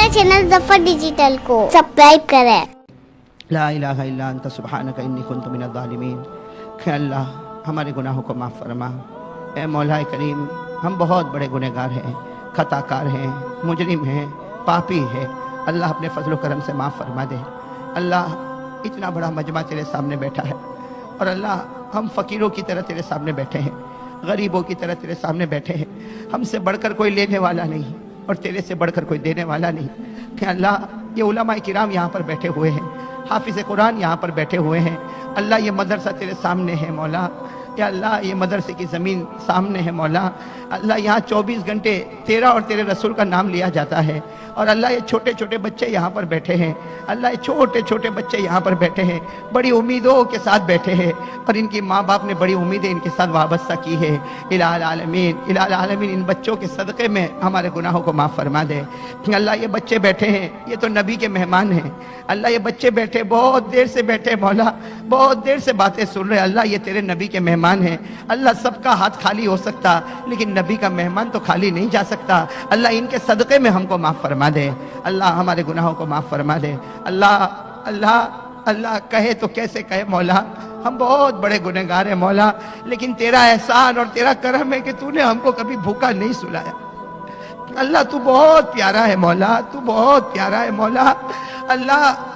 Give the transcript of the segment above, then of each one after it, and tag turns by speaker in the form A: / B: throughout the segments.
A: हमारे channel Zafar digital को subscribe करें।
B: ला इलाहा इल्ला अंता सुब्हानका इन्नी कुन्तु मिनज़ ज़ालिमीन। कि अल्लाह हमारे गुनाहों को माफ़ फरमा। ए मौला करीम, हम बहुत बड़े गुनहगार हैं, खताकार हैं, मुजरिम हैं, पापी हैं। अल्लाह अपने फजल करम से माफ़ फरमा दे। अल्लाह इतना बड़ा मजमा तेरे सामने बैठा है और अल्लाह हम फ़कीरों की तरह तेरे सामने बैठे हैं, गरीबों की तरह तेरे सामने बैठे हैं। हमसे बढ़कर कोई लेने वाला नहीं और तेरे से बढ़कर कोई देने वाला नहीं। कि अल्लाह ये उलमा किराम यहाँ पर बैठे हुए हैं, हाफिज़ कुरान यहाँ पर बैठे हुए हैं। अल्लाह ये मदरसा तेरे सामने है मौला। या अल्लाह ये मदरसे की ज़मीन सामने है मौला। अल्लाह यहाँ 24 घंटे तेरा और तेरे रसूल का नाम लिया जाता है। और अल्लाह ये छोटे छोटे बच्चे यहाँ पर बैठे हैं। अल्लाह ये छोटे छोटे बच्चे यहाँ पर बैठे हैं, बड़ी उम्मीदों के साथ बैठे हैं और इनकी माँ बाप ने बड़ी उम्मीदें इनके साथ वाबस्ता की है। इलाल आलमीन इन बच्चों के सदक़े में हमारे गुनाहों को माफ़ फरमा दे। अल्लाह ये बच्चे बैठे हैं, ये तो नबी के मेहमान हैं। अल्लाह ये बच्चे बैठे, बहुत देर से बैठे मौला, बहुत देर से बातें सुन रहे। अल्लाह ये तेरे नबी के मेहमान हैं। अल्लाह सबका हाथ खाली हो सकता, लेकिन नबी का मेहमान तो खाली नहीं जा सकता। अल्लाह इनके सदक़े में हमको माफ़ फरमा दे। अल्लाह हमारे गुनाहों को माफ़ फरमा दे। अल्लाह अल्लाह अल्लाह कहे तो कैसे कहे मौला, हम बहुत बड़े गुनहगार हैं मौला, लेकिन तेरा एहसान और तेरा करम है कि तूने हमको कभी भूखा नहीं सुलाया। अल्लाह तू बहुत प्यारा है मौला, तू बहुत प्यारा है मौला। अल्लाह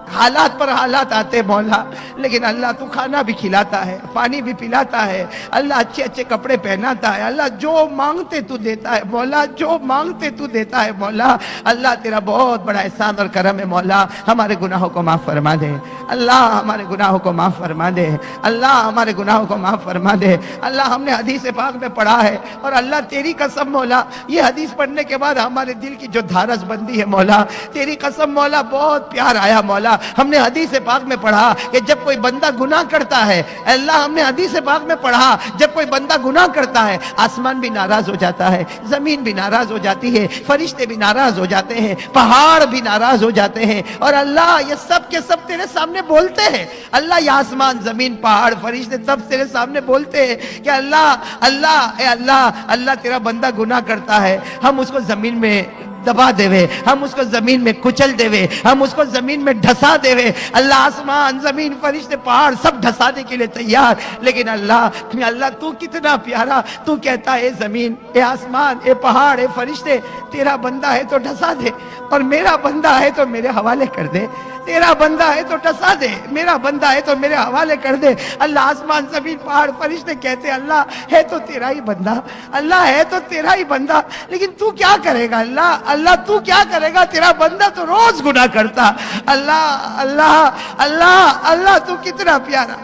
B: हालात पर हालात आते मौला, लेकिन अल्लाह तू खाना भी खिलाता है, पानी भी पिलाता है। अल्लाह अच्छे अच्छे कपड़े पहनाता है। अल्लाह जो मांगते तू देता है मौला, जो मांगते तू देता है मौला। अल्लाह तेरा बहुत बड़ा एहसान और करम है मौला। हमारे गुनाहों को माफ़ फरमा दे। अल्लाह हमारे गुनाहों को माफ़ फरमा दे। अल्लाह हमारे गुनाहों को माफ़ फरमा दे। अल्लाह हमने हदीस पाक में पढ़ा है और अल्लाह तेरी कसम मौला, ये हदीस पढ़ने के बाद हमारे दिल की जो धारस बंदी है मौला, तेरी कसम मौला, बहुत प्यार आया मौला। हमने हदीस पाक में पढ़ा कि जब कोई बंदा गुनाह करता है, अल्लाह हमने हदीस पाक में पढ़ा जब कोई बंदा गुनाह करता है, आसमान भी नाराज हो जाता है, जमीन भी नाराज हो जाती है, फरिश्ते भी नाराज हो जाते हैं, पहाड़ भी नाराज हो जाते हैं। और अल्लाह ये सब के सब तेरे सामने बोलते हैं। अल्लाह ये आसमान, जमीन, पहाड़, फरिश्ते सब तेरे सामने बोलते हैं कि अल्लाह अल्लाह ए अल्लाह अल्लाह तेरा बंदा गुनाह करता है, हम उसको जमीन में दबा देवे, हम उसको जमीन में कुचल देवे, हम उसको जमीन में ढसा देवे। अल्लाह आसमान, जमीन, फरिश्ते, पहाड़ सब ढसाने के लिए तैयार, लेकिन अल्लाह अल्लाह तू कितना प्यारा, तू कहता है जमीन, ए आसमान, ए पहाड़, ए फरिश्ते, तेरा बंदा है तो ढसा दे और मेरा बंदा है तो मेरे हवाले कर दे। तेरा बंदा है तो टसा दे, मेरा बंदा है तो मेरे हवाले कर दे। अल्लाह आसमान, जमीन, पहाड़, फरिश्ते कहते अल्लाह है तो तेरा ही बंदा, अल्लाह है तो तेरा ही बंदा, लेकिन तू क्या करेगा अल्लाह, अल्लाह तू क्या करेगा, तेरा बंदा तो रोज गुनाह करता। अल्लाह अल्लाह अल्लाह अल्लाह तू कितना प्यारा,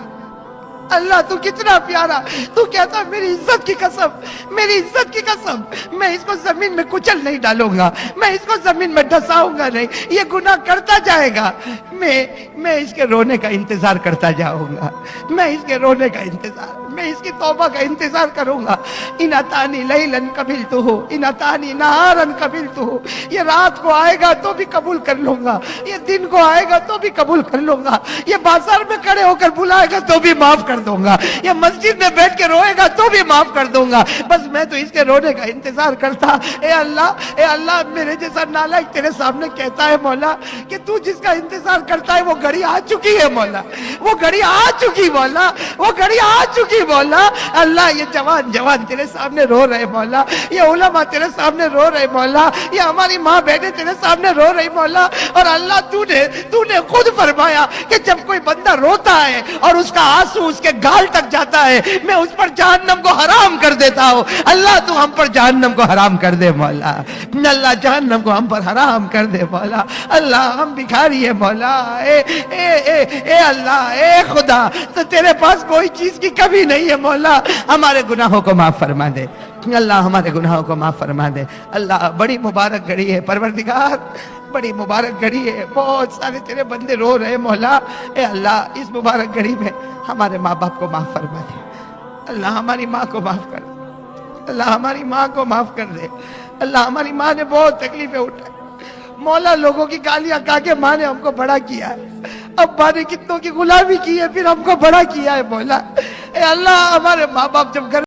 B: अल्लाह तू कितना प्यारा। तू कहता मेरी इज्जत की कसम, मेरी इज्जत की कसम, मैं इसको जमीन में कुचल नहीं डालूंगा, मैं इसको जमीन में ढसाऊंगा नहीं, ये गुनाह करता जाएगा, मैं इसके रोने का इंतजार करता जाऊंगा, मैं इसके रोने का इंतजार, मैं इसकी तौबा का इंतजार करूंगा। इन अतानी लैलन कबिलतुहु, इन अतानी नहारन कबिलतुहु, ये रात को आएगा तो भी कबूल कर लूंगा, ये दिन को आएगा तो भी कबूल कर लूंगा, ये बाजार में खड़े होकर बुलाएगा तो भी माफ कर दूंगा, ये मस्जिद में बैठ के रोएगा तो भी माफ कर दूंगा। बस मैं तो इसके रोने का इंतजार करता। ए अल्लाह मेरे जैसा नालायक तेरे सामने कहता है मौला कि तू जिसका इंतजार करता है वो घड़ी आ चुकी है मौला, वो घड़ी आ चुकी मौला, वो घड़ी आ चुकी मौला। अल्लाह ये जवान तेरे सामने रो रहे मौला, ये उलमा तेरे सामने रो रहे मौला, ये हमारी माँ बहने तेरे सामने रो रही मौला। और अल्लाह तूने खुद फरमाया कि जब कोई बंदा रोता है और उसका आंसू उसके गाल तक जाता है, मैं उस पर जहन्नम को हराम कर देता हूँ। अल्लाह तू हम पर जहन्नम को हराम कर दे मौला, अल्लाह जहन्नम को हम पर हराम कर दे मौला। अल्लाह हम भिखारी है मौला, ए अल्लाह, ए खुदा, तो तेरे पास कोई चीज की कमी नहीं है मौला। हमारे गुनाहों को माफ फरमा दे अल्लाह, हमारे गुनाहों को माफ फरमा दे अल्लाह। बड़ी मुबारक घड़ी है परवरदिगार, बड़ी मुबारक घड़ी है, बहुत सारे तेरे बंदे रो रहे मौला। ए अल्लाह इस मुबारक घड़ी में हमारे माँ बाप को माफ फरमा दे अल्लाह, हमारी माँ को माफ कर अल्लाह, हमारी माँ को माफ कर दे अल्लाह। हमारी माँ ने बहुत तकलीफें उठाई मौला, लोगों की गालियां खा के माँ ने हमको बड़ा किया है, अब माँ ने कितनों की गुलामी की है फिर हमको बड़ा किया है मौला। ए अल्लाह हमारे माँ बाप जब घर